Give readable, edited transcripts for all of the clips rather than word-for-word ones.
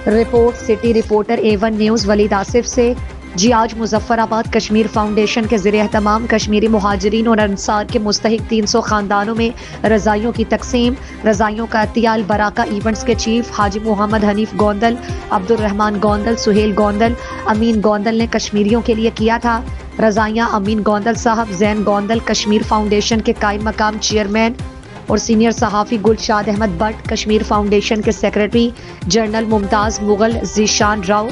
Report city reporter A1 news Waleed Asif से। जी आज मुजफ्फराबाद कश्मीर फाउंडेशन के ज़रिए एहतमाम कश्मीरी मुहाजिरीन और अंसार के मुस्तहिक 300 ख़ानदानों में रज़ाइयों की तकसीम। रज़ाइयों का अतियाल बराका इवेंट्स के चीफ हाजी मोहम्मद हनीफ गोंदल, अब्दुर्रहमान गोंदल, सुहेल गोंदल, अमीन गोंदल ने कश्मीरियों के लिए किया था। रज़ाइयाँ अमीन गोंदल साहब, जैन गोंदल कश्मीर फाउंडेशन के कायम मकाम चेयरमैन और सीनियर सहाफ़ी गुलशाद अहमद भट्ट कश्मीर फाउंडेशन के सेक्रेटरी, जनरल मुमताज़ मुगल, जीशान राव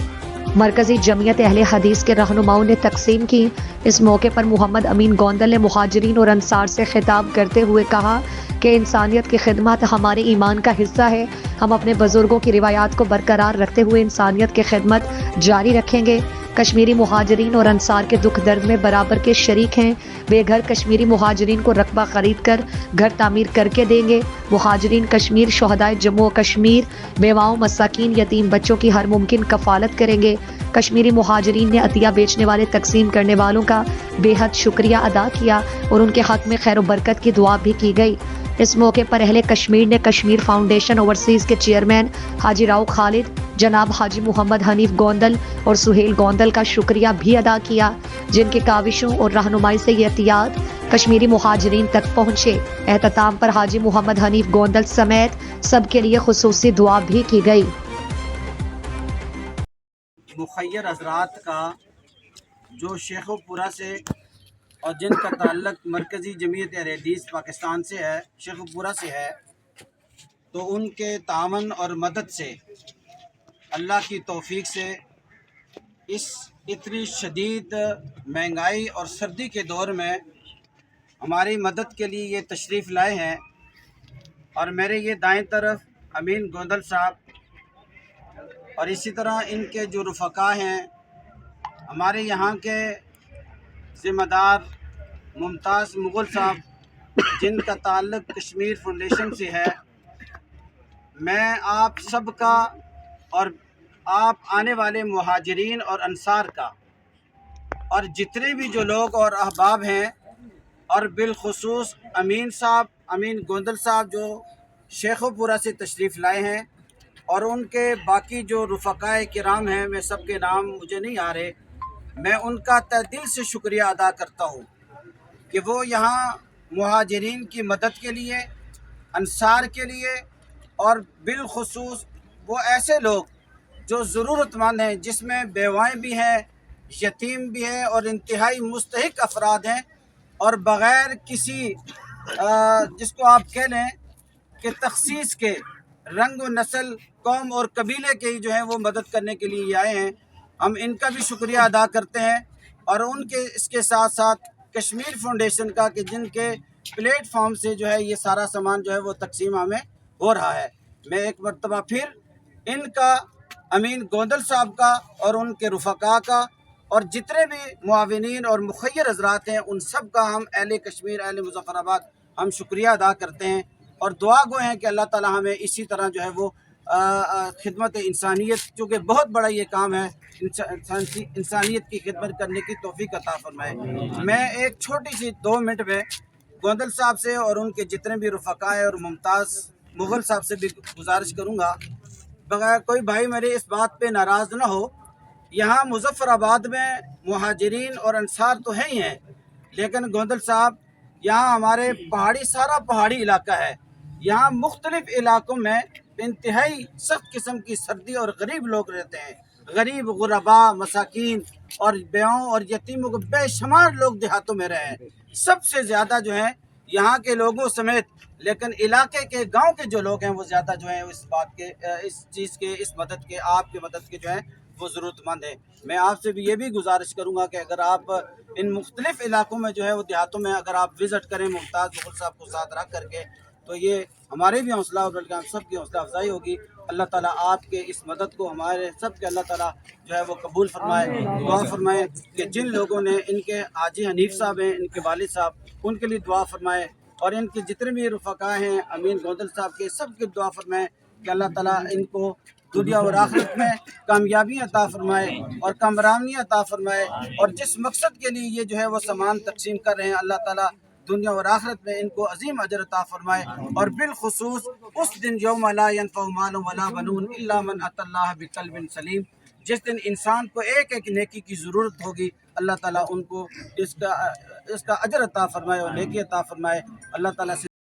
मरकजी जमीयत अहले हदीस के रहनुमाओं ने तकसीम की। इस मौके पर मोहम्मद अमीन गोंदल ने मुहाजिरीन और अंसार से खिताब करते हुए कहा कि इंसानियत की खिदमत हमारे ईमान का हिस्सा है। हम अपने बुजुर्गों की रिवायात को बरकरार रखते हुए इंसानियत की खिदमत जारी रखेंगे। कश्मीरी मुहाजिरीन और अंसार के दुख दर्द में बराबर के शरीक हैं। बेघर कश्मीरी मुहाजिरीन को रकबा खरीद कर घर तामीर करके देंगे। मुहाजिरीन कश्मीर शहदाए जम्मू कश्मीर बेवाओं, मसाकीन, यतीम बच्चों की हर मुमकिन कफालत करेंगे। कश्मीरी मुहाजिरीन ने अतिया बेचने वाले तकसीम करने वालों का बेहद शुक्रिया अदा किया और उनके हक में खैर बरकत की दुआ भी की गई। इस मौके पर अहले कश्मीर ने कश्मीर फाउंडेशन ओवरसीज के चेयरमैन हाजी राव खालिद, जनाब हाजी मोहम्मद हनीफ गोंदल और सुहेल गोंदल का शुक्रिया भी अदा किया, जिनकी काविशों और रहनुमाई से ये एहतियात कश्मीरी मुहाजिरीन तक पहुँचे। एहतताम पर हाजी मोहम्मद हनीफ गोंदल समेत सबके लिए खुसूसी दुआ भी की गई। मुखय्यर हजरात का जो शेखुपुरा से और जिनका ताल्लुक मरकज़ी जमीयत अहले हदीस पाकिस्तान से है, शेखुपुरा से है, तो उनके तावन और मदद से अल्लाह की तौफीक से इस इतनी शदीद महंगाई और सर्दी के दौर में हमारी मदद के लिए ये तशरीफ़ लाए हैं। और मेरे ये दाएं तरफ अमीन गोंदल साहब और इसी तरह इनके जो रुफ़का हैं, हमारे यहाँ के ज़िम्मेदार मुमताज़ मुगल साहब, जिनका ताल्लुक़ कश्मीर फाउंडेशन से है। मैं आप सबका और आप आने वाले मुहाजिरीन और अंसार का और जितने भी जो लोग और अहबाब हैं, और बिलखुसूस अमीन साहब, अमीन गोंदल साहब जो शेखुपुरा से तशरीफ़ लाए हैं, और उनके बाकी जो रुफ़काए किराम हैं, मैं सबके नाम मुझे नहीं आ रहे, मैं उनका तहे दिल से शुक्रिया अदा करता हूँ कि वो यहाँ मुहाजिरीन की मदद के लिए, अंसार के लिए, और बिलखुसूस वो ऐसे लोग जो ज़रूरतमंद हैं, जिसमें बेवाएँ भी हैं, यतीम भी हैं और इंतहाई मुस्तहिक अफराद हैं, और बग़ैर किसी जिसको आप कह लें कि तख़सीस के रंग व नस्ल, कौम और कबीले के ही जो हैं वो मदद करने के लिए आए हैं। हम इनका भी शुक्रिया अदा करते हैं और उनके इसके साथ साथ कश्मीर फाउंडेशन का कि जिनके प्लेटफॉर्म से जो है ये सारा सामान जो है वो तकसीम हमें हो रहा है। मैं एक मरतबा फिर इनका, अमीन गोंदल साहब का और उनके रुफ़का का और जितने भी मुआविनीन और मुखय्यर हज़रात हैं, उन सब का हम अहले कश्मीर, अहले मुज़फ़्फ़राबाद हम शुक्रिया अदा करते हैं और दुआ गो हैं कि अल्लाह ताला हमें इसी तरह जो है वो खिदमत इंसानियत, चूँकि बहुत बड़ा ये काम है, इंसानियत की खिदमत करने की तौफीक अता फरमाए। मैं एक छोटी सी 2 मिनट में गोंदल साहब से और उनके जितने भी रुफ़का हैं और मुमताज़ मुग़ल साहब से भी गुजारिश करूँगा, बगैर कोई भाई मेरे इस बात पे नाराज़ ना हो, यहाँ मुज़फ़्फ़राबाद में मुहाजिरीन और अंसार तो हैं ही हैं, लेकिन गोंदल साहब यहाँ हमारे पहाड़ी, सारा पहाड़ी इलाका है, यहाँ मुख्तलिफ़ इलाक़ों में इंतहाई सख्त किस्म की सर्दी और गरीब लोग रहते हैं। गरीब, गुरबा, मसाकीन और बेवाओं और यतीमों को बेशुमार लोग देहातों में रहे हैं। सबसे ज़्यादा जो है यहाँ के लोगों समेत, लेकिन इलाके के गांव के जो लोग हैं वो ज़्यादा जो है इस बात के, इस चीज़ के, इस मदद के, आपके मदद के जो है वो ज़रूरतमंद है। मैं आपसे भी ये भी गुजारिश करूँगा कि अगर आप इन मुख्तलिफ़ इलाकों में जो है वो देहातों में अगर आप विज़िट करें मुमताज़ मुग़ल साहब को साथ रख करके, तो ये हमारे भी हौसला और बल्कि हम सब की हौसला अफजाई होगी। अल्लाह ताला आपके इस मदद को हमारे सब के अल्लाह ताला जो है वो कबूल फरमाए। दुआ फरमाए कि जिन लोगों ने, इनके हाजी हनीफ साहब हैं, इनके वालिद साहब, उनके लिए दुआ फरमाए, और इनके जितने भी रुफ़का हैं, अमीन गोंदल साहब के, सब की दुआ फरमाए कि अल्लाह ताला इनको दुनिया और आखिरत में कामयाबी अता फरमाए और कामरानी अता फरमाए, और जिस मकसद के लिए ये जो है वो सामान तकसीम कर रहे हैं, अल्लाह ताला دنیا اور آخرت میں ان کو عظیم اجر عطا فرمائے، اور بالخصوص اس دن یوم لا ینفع مال ولا بنون الا من اتى اللہ بقلب سلیم، جس دن انسان کو ایک ایک نیکی کی ضرورت ہوگی، اللہ تعالیٰ ان کو اس کا اجر عطا فرمائے اور نیکی عطا فرمائے۔ اللہ تعالیٰ سے